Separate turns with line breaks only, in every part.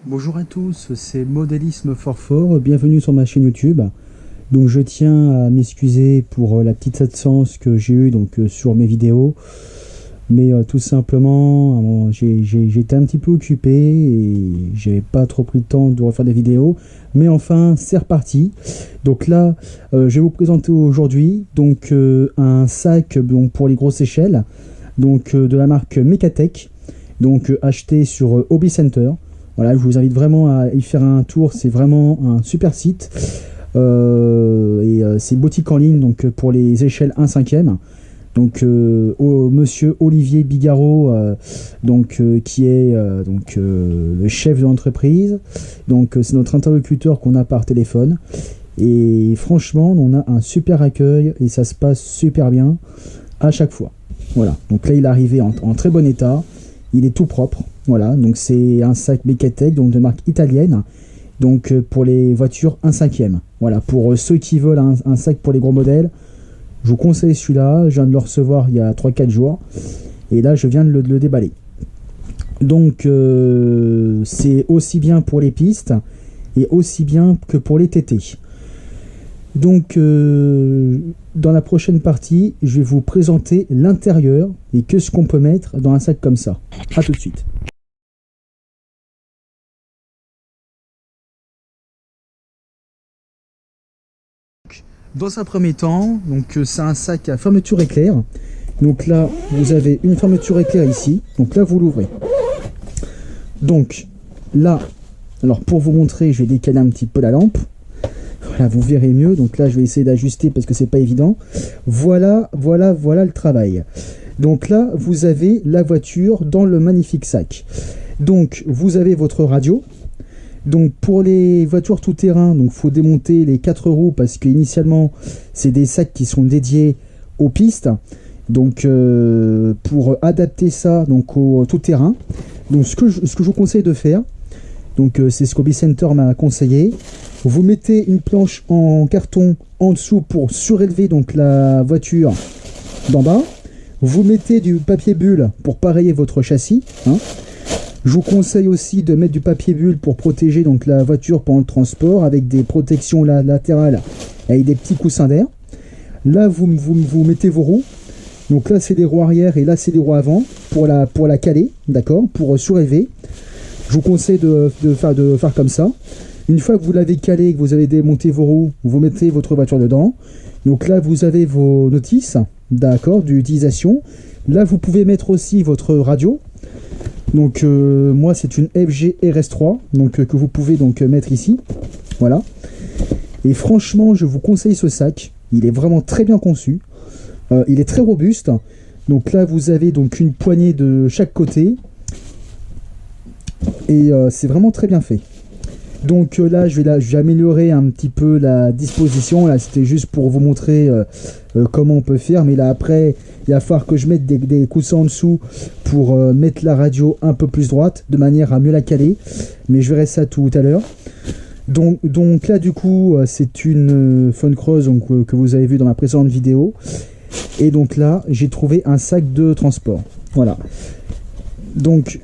Bonjour à tous, c'est Modélisme Fort Fort, bienvenue sur ma chaîne YouTube. Donc je tiens à m'excuser pour la petite absence que j'ai eue sur mes vidéos. Mais tout simplement, j'étais un petit peu occupé et j'avais pas trop pris le temps de refaire des vidéos. Mais enfin, c'est reparti. Donc là, je vais vous présenter aujourd'hui un sac pour les grosses échelles, de la marque Mecatech, acheté sur Hobby Center. Voilà, je vous invite vraiment à y faire un tour, c'est vraiment un super site. C'est boutique en ligne pour les échelles 1/5. Monsieur Olivier Bigaro, qui est le chef de l'entreprise. C'est notre interlocuteur qu'on a par téléphone. Et franchement, on a un super accueil et ça se passe super bien à chaque fois. Voilà, donc là il est arrivé en très bon état. Il est tout propre, voilà, donc c'est un sac Mecatech, de marque italienne, pour les voitures 1/5. Voilà, pour ceux qui veulent un sac pour les gros modèles, je vous conseille celui-là, je viens de le recevoir il y a 3-4 jours, et là je viens de le déballer. C'est aussi bien pour les pistes, et aussi bien que pour les TT. Dans la prochaine partie, je vais vous présenter l'intérieur et ce qu'on peut mettre dans un sac comme ça. A tout de suite. Dans un premier temps, c'est un sac à fermeture éclair. Donc là, vous avez une fermeture éclair ici. Donc là, vous l'ouvrez. Donc là, alors pour vous montrer, je vais décaler un petit peu la lampe. Voilà, vous verrez mieux. Donc là, je vais essayer d'ajuster parce que c'est pas évident. Voilà le travail. Donc là, vous avez la voiture dans le magnifique sac. Donc, vous avez votre radio. Donc, pour les voitures tout-terrain, faut démonter les 4 roues parce qu'initialement, c'est des sacs qui sont dédiés aux pistes. Pour adapter ça au tout-terrain. Ce que je vous conseille de faire, c'est ce qu'Hobby Center m'a conseillé. Vous mettez une planche en carton en dessous pour surélever la voiture d'en bas. Vous mettez du papier bulle pour pareiller votre châssis. Je vous conseille aussi de mettre du papier bulle pour protéger la voiture pendant le transport avec des protections latérales avec des petits coussins d'air. Là, vous mettez vos roues. Donc là, c'est des roues arrière et là, c'est des roues avant pour la caler, d'accord, pour surélever. Je vous conseille de faire comme ça. Une fois que vous l'avez calé et que vous avez démonté vos roues, vous mettez votre voiture dedans. Donc là, vous avez vos notices, d'accord, d'utilisation. Là, vous pouvez mettre aussi votre radio. Moi, c'est une FG RS3, que vous pouvez mettre ici. Voilà. Et franchement, je vous conseille ce sac. Il est vraiment très bien conçu. Il est très robuste. Donc là, vous avez une poignée de chaque côté. Et c'est vraiment très bien fait. Là, je vais améliorer un petit peu la disposition. Là, c'était juste pour vous montrer comment on peut faire. Mais là, après, il va falloir que je mette des coussins en dessous pour mettre la radio un peu plus droite, de manière à mieux la caler. Mais je verrai ça tout à l'heure. Donc là, du coup, c'est une Fun Cross que vous avez vu dans ma précédente vidéo. Et donc là, j'ai trouvé un sac de transport. Voilà.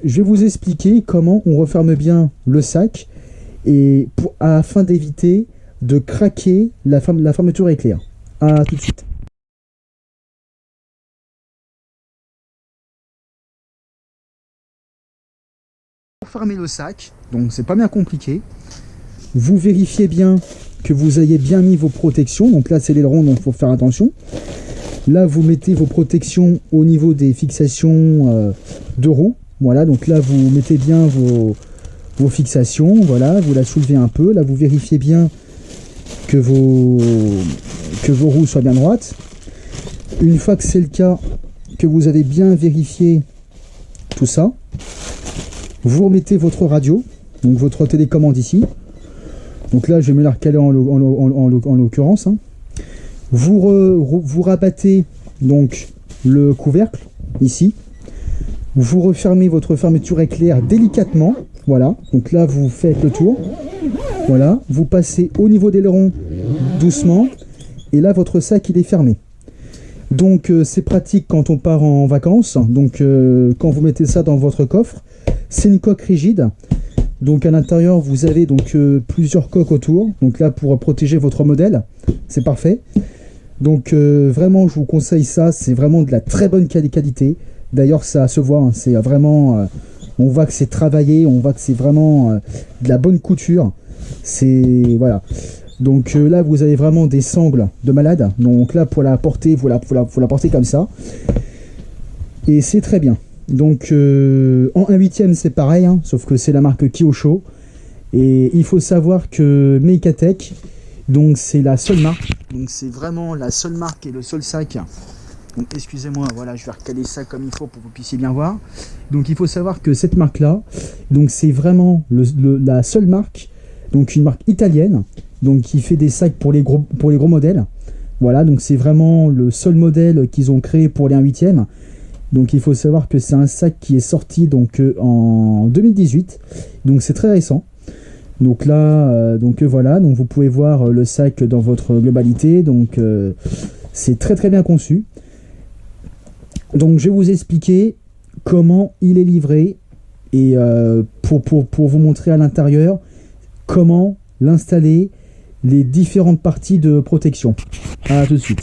Je vais vous expliquer comment on referme bien le sac afin d'éviter de craquer la fermeture éclair. A tout de suite. Pour fermer le sac, c'est pas bien compliqué. Vous vérifiez bien que vous ayez bien mis vos protections. Donc là, c'est l'aileron, donc il faut faire attention. Là, vous mettez vos protections au niveau des fixations de roues. Voilà, donc là, vous mettez bien vos fixations. Voilà, vous la soulevez un peu. Là, vous vérifiez bien que vos roues soient bien droites. Une fois que c'est le cas, que vous avez bien vérifié tout ça, vous remettez votre radio, donc votre télécommande ici. Donc là, je vais me la recaler en l'occurrence. Vous rabattez le couvercle ici. Vous refermez votre fermeture éclair délicatement. Voilà, donc là vous faites le tour. Voilà, vous passez au niveau des ailerons doucement. Et là votre sac il est fermé. C'est pratique quand on part en vacances. Quand vous mettez ça dans votre coffre, c'est une coque rigide Donc à l'intérieur, vous avez donc plusieurs coques autour. Donc là, pour protéger votre modèle, c'est parfait. Donc vraiment, je vous conseille ça. C'est vraiment de la très bonne qualité. D'ailleurs, ça se voit. Hein, c'est vraiment, on voit que c'est travaillé. On voit que c'est vraiment de la bonne couture. C'est voilà. Donc là, vous avez vraiment des sangles de malade. Donc là, pour la porter, faut la porter comme ça. Et c'est très bien. Donc en 1/8, c'est pareil, hein, sauf que c'est la marque Kyosho. Et il faut savoir que Meikatech, donc c'est la seule marque. Donc c'est vraiment la seule marque et le seul sac. Donc excusez-moi, voilà, je vais recaler ça comme il faut pour que vous puissiez bien voir. Donc il faut savoir que cette marque-là, donc c'est vraiment la seule marque, donc une marque italienne, donc qui fait des sacs pour les gros modèles. Voilà, donc c'est vraiment le seul modèle qu'ils ont créé pour les 1/8. Donc il faut savoir que c'est un sac qui est sorti donc en 2018, donc c'est très récent. Donc là, voilà, donc vous pouvez voir le sac dans votre globalité, donc c'est très très bien conçu. Donc je vais vous expliquer comment il est livré et pour vous montrer à l'intérieur comment l'installer, les différentes parties de protection. À tout de suite.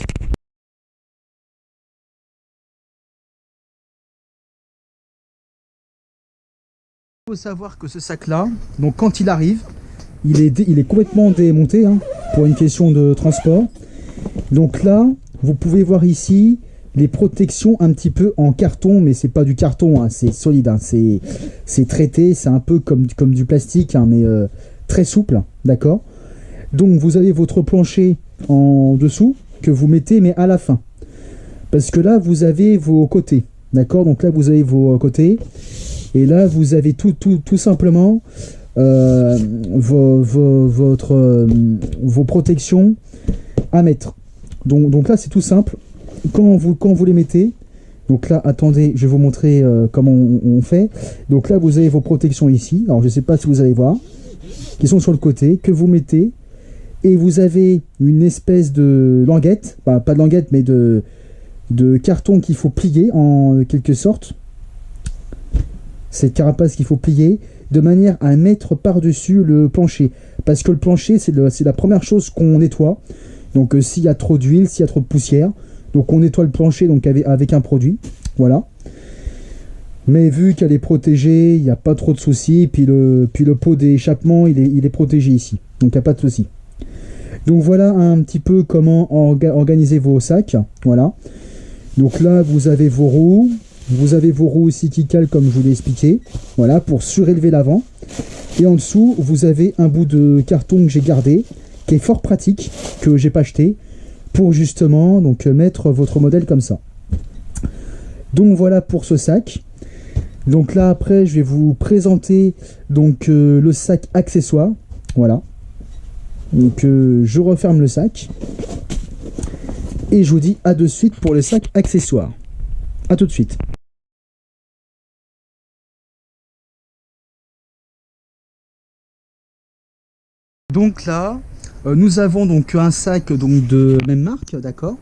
Il faut savoir que ce sac-là, donc quand il arrive, il est complètement démonté hein, pour une question de transport. Donc là, vous pouvez voir ici les protections un petit peu en carton, mais c'est pas du carton, hein, c'est solide, hein, c'est traité, c'est un peu comme du plastique, hein, mais très souple, d'accord. Donc vous avez votre plancher en dessous que vous mettez, mais à la fin, parce que là vous avez vos côtés, d'accord. Donc là vous avez vos côtés. Et là, vous avez tout simplement vos protections à mettre. Donc là, c'est tout simple. Quand vous les mettez, donc là, attendez, je vais vous montrer comment on fait. Donc là, vous avez vos protections ici. Alors, je ne sais pas si vous allez voir, qui sont sur le côté, que vous mettez. Et vous avez une espèce de languette, pas de languette, mais de carton qu'il faut plier en quelque sorte. Cette carapace qu'il faut plier de manière à mettre par-dessus le plancher. Parce que le plancher, c'est la première chose qu'on nettoie. Donc s'il y a trop d'huile, s'il y a trop de poussière, donc on nettoie le plancher donc avec un produit. Voilà. Mais vu qu'elle est protégée, il n'y a pas trop de soucis. Puis le pot d'échappement, il est protégé ici. Donc il n'y a pas de soucis. Donc voilà un petit peu comment organiser vos sacs. Voilà. Donc là, vous avez vos roues. Vous avez vos roues aussi qui calent comme je vous l'ai expliqué. Voilà, pour surélever l'avant. Et en dessous, vous avez un bout de carton que j'ai gardé, qui est fort pratique, que j'ai pas acheté, pour justement donc mettre votre modèle comme ça. Donc voilà pour ce sac. Donc là après, je vais vous présenter donc le sac accessoire. Voilà. Donc je referme le sac. Et je vous dis à de suite pour le sac accessoire. À tout de suite. Donc là, nous avons donc un sac donc de même marque, d'accord.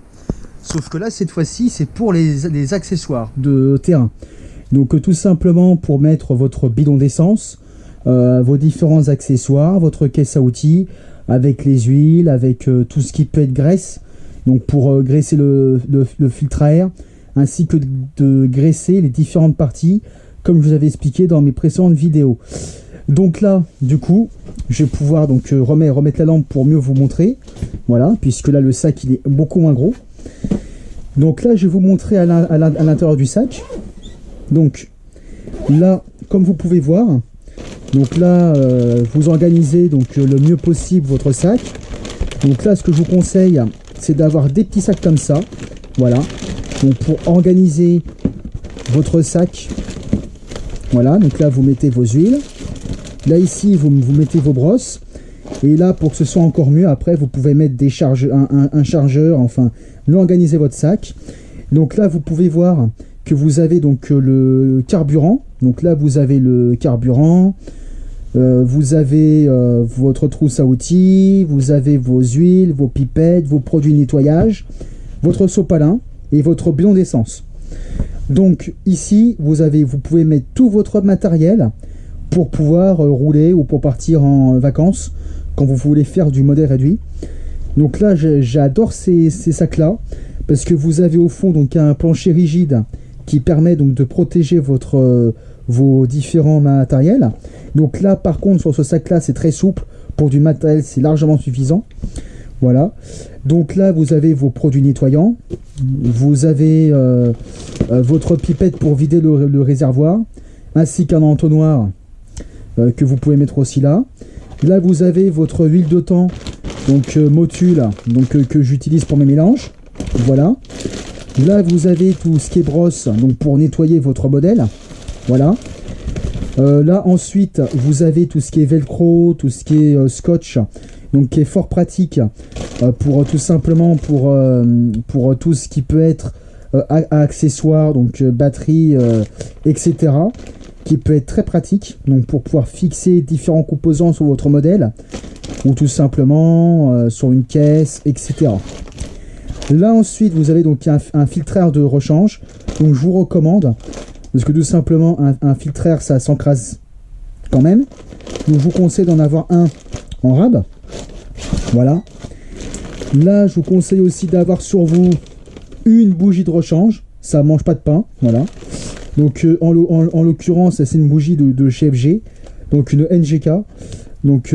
Sauf que là, cette fois-ci, c'est pour les accessoires de terrain. Donc tout simplement pour mettre votre bidon d'essence, vos différents accessoires, votre caisse à outils, avec les huiles, avec tout ce qui peut être graisse. Donc pour graisser le filtre à air, ainsi que de graisser les différentes parties, comme je vous avais expliqué dans mes précédentes vidéos. Donc là, du coup, je vais pouvoir donc remettre la lampe pour mieux vous montrer. Voilà, puisque là, le sac, il est beaucoup moins gros. Donc là, je vais vous montrer à l'intérieur du sac. Donc là, comme vous pouvez voir, donc là, vous organisez donc le mieux possible votre sac. Donc là, ce que je vous conseille, c'est d'avoir des petits sacs comme ça. Voilà. Donc pour organiser votre sac, voilà, donc là vous mettez vos huiles, là ici vous mettez vos brosses, et là pour que ce soit encore mieux, après vous pouvez mettre des un chargeur, enfin mieux organiser votre sac. Donc là vous pouvez voir que vous avez donc le carburant, donc là vous avez le carburant, vous avez votre trousse à outils, vous avez vos huiles, vos pipettes, vos produits de nettoyage, votre sopalin et votre bidon d'essence. Donc ici vous pouvez mettre tout votre matériel pour pouvoir rouler ou pour partir en vacances quand vous voulez faire du modèle réduit. Donc là, j'adore ces sacs-là parce que vous avez au fond donc un plancher rigide qui permet donc de protéger vos différents matériels. Donc là, par contre, sur ce sac-là, c'est très souple. Pour du matériel, c'est largement suffisant. Voilà. Donc là, vous avez vos produits nettoyants. Vous avez votre pipette pour vider le réservoir, ainsi qu'un entonnoir que vous pouvez mettre aussi là. Là, vous avez votre huile de thon, donc Motul, donc que j'utilise pour mes mélanges. Voilà. Là, vous avez tout ce qui est brosse, donc pour nettoyer votre modèle. Voilà. Là, ensuite, vous avez tout ce qui est velcro, tout ce qui est scotch, donc qui est fort pratique pour tout simplement pour tout ce qui peut être accessoires, donc batterie, etc. Qui peut être très pratique, donc pour pouvoir fixer différents composants sur votre modèle ou tout simplement sur une caisse, etc. Là ensuite, vous avez donc un filtreur de rechange, donc je vous recommande. Parce que tout simplement, un filtreur, ça s'encrase quand même. Donc je vous conseille d'en avoir un en rab. Voilà. Là, je vous conseille aussi d'avoir sur vous une bougie de rechange. Ça mange pas de pain. Voilà. Donc en l'occurrence, c'est une bougie de chez FG. Donc une NGK. Donc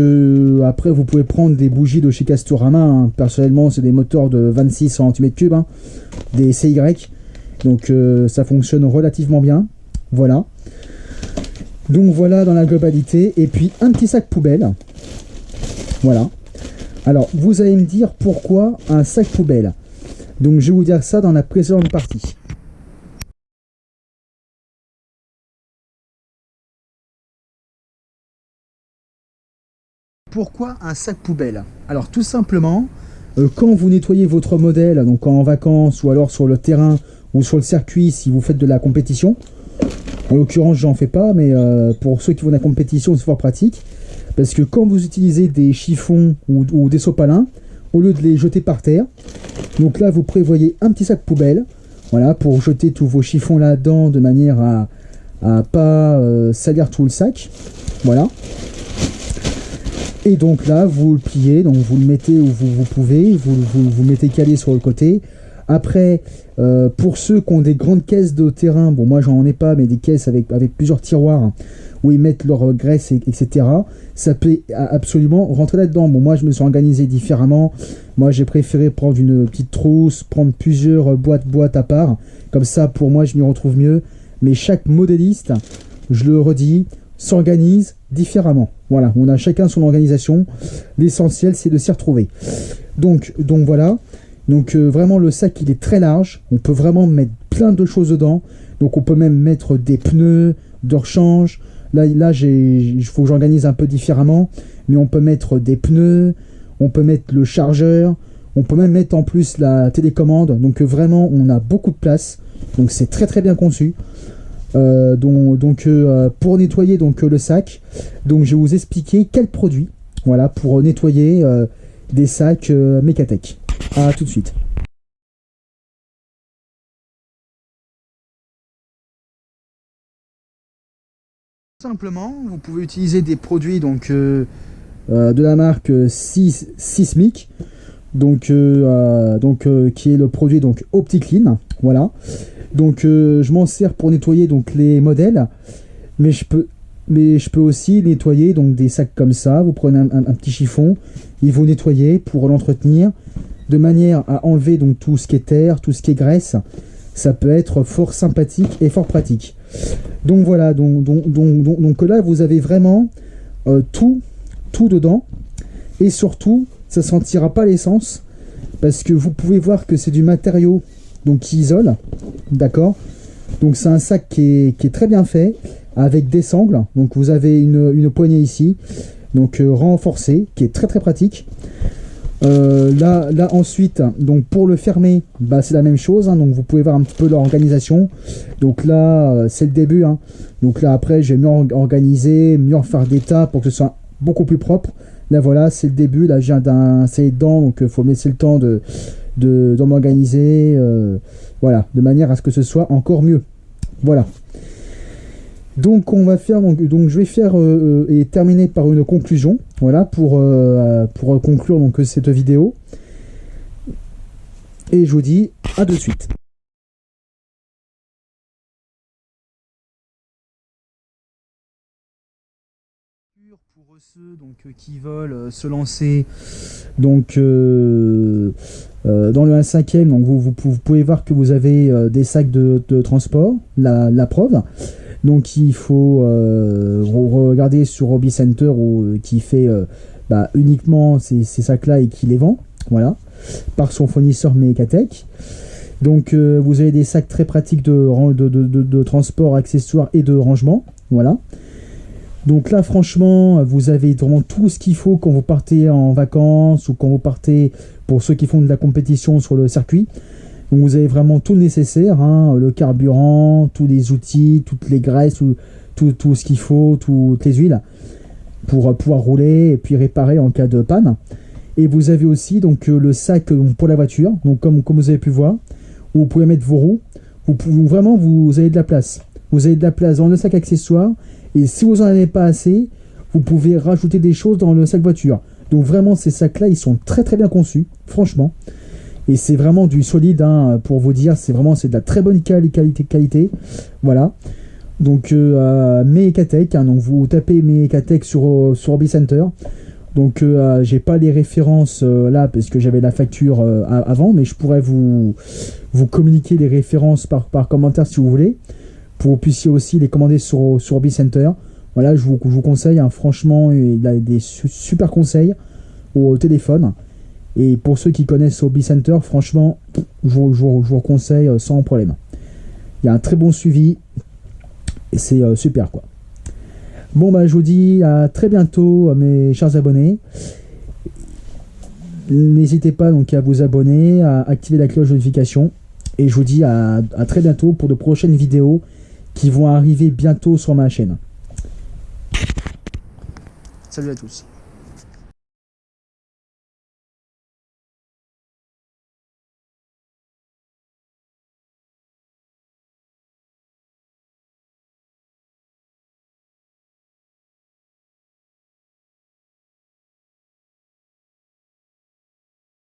après, vous pouvez prendre des bougies de chez Castorama. Hein. Personnellement, c'est des moteurs de 26 cm3. Hein. Des CY. Donc ça fonctionne relativement bien. Voilà. Donc voilà dans la globalité. Et puis un petit sac poubelle. Voilà. Alors vous allez me dire pourquoi un sac poubelle. Donc je vais vous dire ça dans la précédente partie. Pourquoi un sac poubelle? Alors tout simplement, quand vous nettoyez votre modèle, donc en vacances ou alors sur le terrain ou sur le circuit si vous faites de la compétition. En l'occurrence, j'en fais pas, mais pour ceux qui vont de la compétition, c'est fort pratique. Parce que quand vous utilisez des chiffons ou des sopalins, au lieu de les jeter par terre, donc là, vous prévoyez un petit sac poubelle, voilà, pour jeter tous vos chiffons là-dedans de manière à pas salir tout le sac. Voilà. Et donc là, vous le pliez, donc vous le mettez où vous pouvez, vous mettez calé sur le côté. Après, pour ceux qui ont des grandes caisses de terrain, bon moi j'en ai pas, mais des caisses avec plusieurs tiroirs où ils mettent leur graisse, etc. Ça peut absolument rentrer là-dedans. Bon moi je me suis organisé différemment. Moi j'ai préféré prendre une petite trousse, prendre plusieurs boîtes à part. Comme ça pour moi je m'y retrouve mieux. Mais chaque modéliste, je le redis, s'organise différemment. Voilà, on a chacun son organisation. L'essentiel c'est de s'y retrouver. Donc voilà. Donc vraiment le sac il est très large, on peut vraiment mettre plein de choses dedans. Donc on peut même mettre des pneus de rechange. Là il faut que j'organise un peu différemment, mais on peut mettre des pneus, on peut mettre le chargeur, on peut même mettre en plus la télécommande. Donc vraiment on a beaucoup de place, donc c'est très très bien conçu. Pour nettoyer donc le sac, donc je vais vous expliquer quel produit, voilà, pour nettoyer des sacs Mecatech. A tout de suite. Simplement, vous pouvez utiliser des produits donc de la marque Sismic, donc qui est le produit donc OptiClean. Voilà. Donc je m'en sers pour nettoyer donc les modèles, mais je peux aussi nettoyer donc des sacs comme ça. Vous prenez un petit chiffon, il vous nettoyez pour l'entretenir de manière à enlever donc tout ce qui est terre, tout ce qui est graisse. Ça peut être fort sympathique et fort pratique. Donc voilà, donc là vous avez vraiment tout dedans, et surtout ça sentira pas l'essence parce que vous pouvez voir que c'est du matériau donc qui isole, d'accord. Donc c'est un sac qui est très bien fait avec des sangles. Donc vous avez une poignée ici, donc renforcée, qui est très très pratique. Là ensuite, donc pour le fermer, bah, c'est la même chose, hein, donc vous pouvez voir un petit peu l'organisation. Donc là c'est le début, hein. Donc là après je vais mieux organiser, mieux en faire des tas pour que ce soit beaucoup plus propre. Là voilà, c'est le début, là je viens d'installer dedans, donc il faut me laisser le temps de m'organiser, voilà, de manière à ce que ce soit encore mieux. Voilà. Donc on va faire, donc je vais faire et terminer par une conclusion, voilà, pour conclure donc cette vidéo. Et je vous dis à de suite. Pour ceux donc, qui veulent se lancer donc, dans le 1/5e, donc vous pouvez voir que vous avez des sacs de transport, la preuve. Donc il faut regarder sur Hobby Center qui fait uniquement ces sacs-là et qui les vend, voilà, par son fournisseur Mecatech. Donc vous avez des sacs très pratiques de transport, accessoires et de rangement, voilà. Donc là franchement vous avez vraiment tout ce qu'il faut quand vous partez en vacances ou quand vous partez pour ceux qui font de la compétition sur le circuit. Donc vous avez vraiment tout le nécessaire, hein, le carburant, tous les outils, toutes les graisses, tout ce qu'il faut, toutes les huiles pour pouvoir rouler et puis réparer en cas de panne. Et vous avez aussi donc le sac pour la voiture, donc comme vous avez pu voir, où vous pouvez mettre vos roues. Vraiment vous avez de la place. Vous avez de la place dans le sac accessoire. Et si vous n'en avez pas assez, vous pouvez rajouter des choses dans le sac voiture. Donc vraiment ces sacs là ils sont très très bien conçus, franchement. Et c'est vraiment du solide, hein, pour vous dire, c'est de la très bonne qualité. Voilà. Donc Mecatech, hein, donc vous tapez Mecatech sur Hobby Center. Donc j'ai pas les références là parce que j'avais la facture avant, mais je pourrais vous communiquer les références par commentaire si vous voulez, pour que vous puissiez aussi les commander sur Hobby Center. Voilà, je vous conseille, hein, franchement, il a des super conseils au téléphone. Et pour ceux qui connaissent Hobby Center, franchement, je vous conseille sans problème. Il y a un très bon suivi et c'est super quoi. Bon je vous dis à très bientôt mes chers abonnés. N'hésitez pas donc à vous abonner, à activer la cloche de notification. Et je vous dis à très bientôt pour de prochaines vidéos qui vont arriver bientôt sur ma chaîne. Salut à tous.